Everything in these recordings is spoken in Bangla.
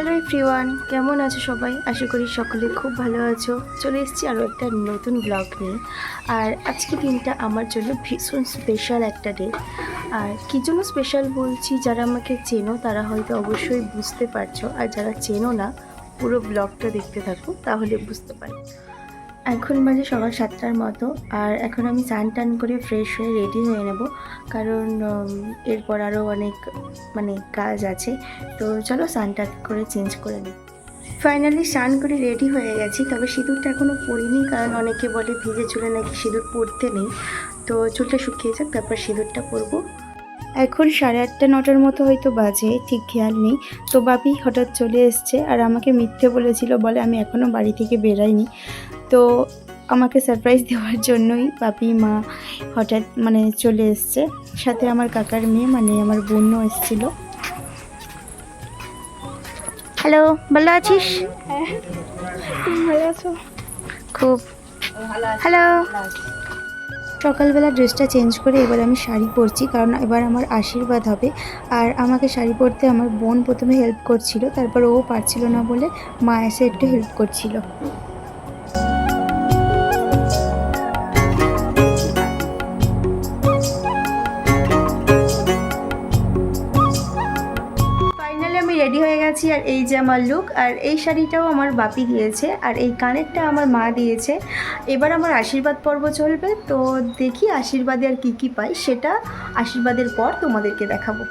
হ্যালো এভরিওয়ান, কেমন আছো সবাই? আশা করি সকলে খুব ভালো আছো। চলে এসেছি আরও একটা নতুন ব্লগ নিয়ে। আর আজকে দিনটা আমার জন্য ভীষণ স্পেশাল একটা ডে। আর কী জন্য স্পেশাল বলছি, যারা আমাকে চেনো তারা হয়তো অবশ্যই বুঝতে পারছো, আর যারা চেনো না পুরো ব্লগটা দেখতে থাকো তাহলে বুঝতে পারো। এখন বাজে সকাল 7টার মতো, আর এখন আমি স্নান টান করে ফ্রেশ হয়ে রেডি হয়ে নেব, কারণ এরপর আরও অনেক কাজ আছে। তো চলো স্নান টান করে চেঞ্জ করে নিই। ফাইনালি স্নান করে রেডি হয়ে গেছি, তবে সিঁদুরটা এখনও পরিনি, কারণ অনেকে বলে ভিজে চুলে নাকি সিঁদুর পরতে নেই। তো চুলটা শুকিয়ে যাক, তারপর সিঁদুরটা পরবো। এখন 8:30 9টার মতো হয়তো বাজে, ঠিক খেয়াল নেই। তো বাপি হঠাৎ চলে এসছে, আর আমাকে মিথ্যে বলেছিল, বলে আমি এখনও বাড়ি থেকে বেরাইনি। তো আমাকে সারপ্রাইজ দেওয়ার জন্যই বাপি মা হঠাৎ চলে এসছে। সাথে আমার কাকার মেয়ে আমার বোনও এসেছিল। হ্যালো, ভালো আছিস? ভালো আছো? খুব হ্যালো। সকালবেলা ড্রেসটা চেঞ্জ করে এবার আমি শাড়ি পরছি, কারণ এবার আমার আশীর্বাদ হবে। আর আমাকে শাড়ি পরতে আমার বোন প্রথমে হেল্প করছিল, তারপর ও পারছিল না বলে মা এসে একটু হেল্প করছিল। রেডি হয়ে গেছি, আর এই যে আমার লুক। আর এই শাড়িটাও আমার বাপি দিয়েছে, আর এই কানেরটা আমার মা দিয়েছে। এবার আমার আশীর্বাদ পর্ব চলবে, তো দেখি আশীর্বাদে আর কি কি পাই, সেটা আশীর্বাদের পর তোমাদেরকে দেখাবো।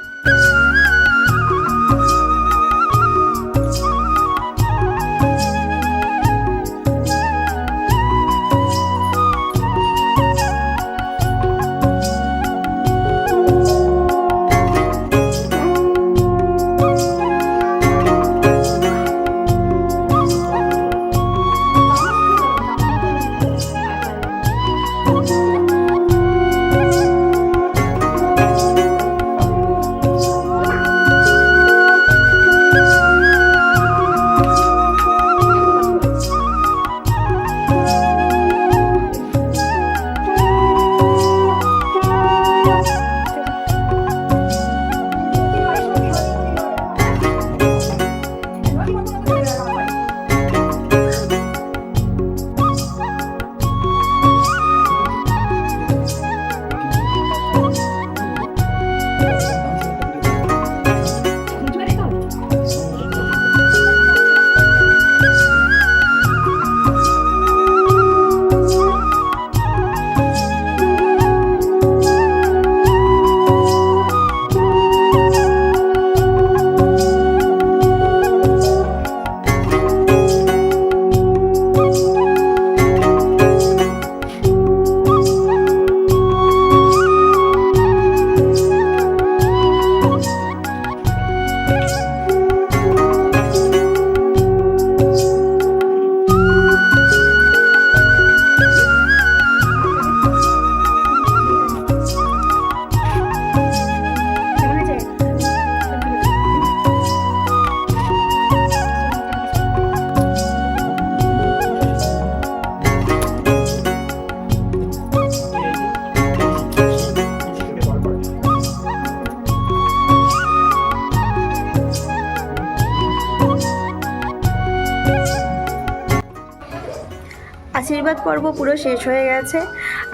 আশীর্বাদ পর্ব পুরো শেষ হয়ে গেছে,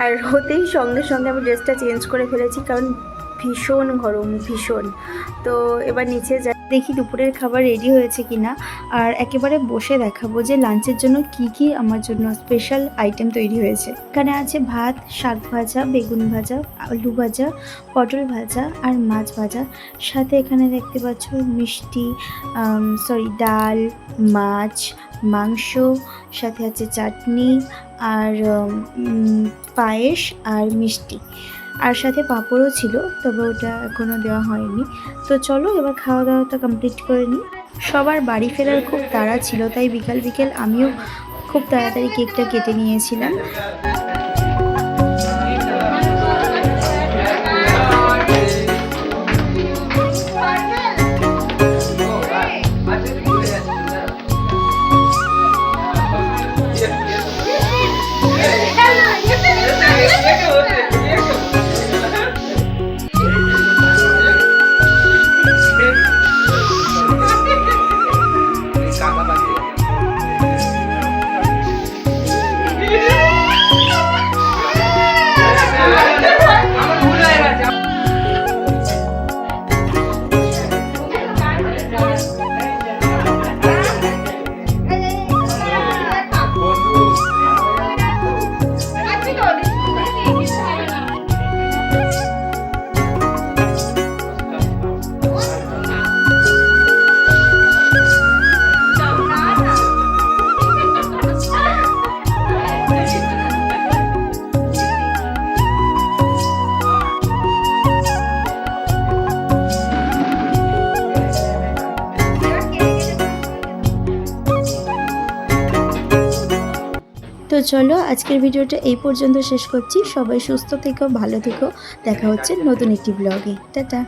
আর হতেই সঙ্গে সঙ্গে আমি ড্রেসটা চেঞ্জ করে ফেলেছি, কারণ ভীষণ গরম, ভীষণ। তো এবার নিচে যাই, দেখি দুপুরের খাবার রেডি হয়েছে কিনা, আর একেবারে বসে দেখাবো যে লাঞ্চের জন্য কি কি আমার জন্য স্পেশাল আইটেম তৈরি হয়েছে। এখানে আছে ভাত, শাক ভাজা, বেগুন ভাজা, আলু ভাজা, পটল ভাজা আর মাছ ভাজা। সাথে এখানে দেখতে পাচ্ছ মিষ্টি, ডাল, মাছ, মাংস, সাথে আছে চাটনি আর পায়েস আর মিষ্টি, আর সাথে পাঁপড়ও ছিল, তবে ওটা এখনও দেওয়া হয়নি। তো চলো এবার খাওয়া দাওয়াটা কমপ্লিট করে নিই। সবার বাড়ি ফেরার খুব তাড়া ছিল, তাই বিকাল বিকেল আমিও খুব তাড়াতাড়ি কেকটা কেটে নিয়েছিলাম। তো চলো আজকের ভিডিওটা এই পর্যন্ত শেষ করছি। সবাই সুস্থ থেকো, ভালো থেকো। দেখা হচ্ছে নতুন একটি ব্লগে। টাটা।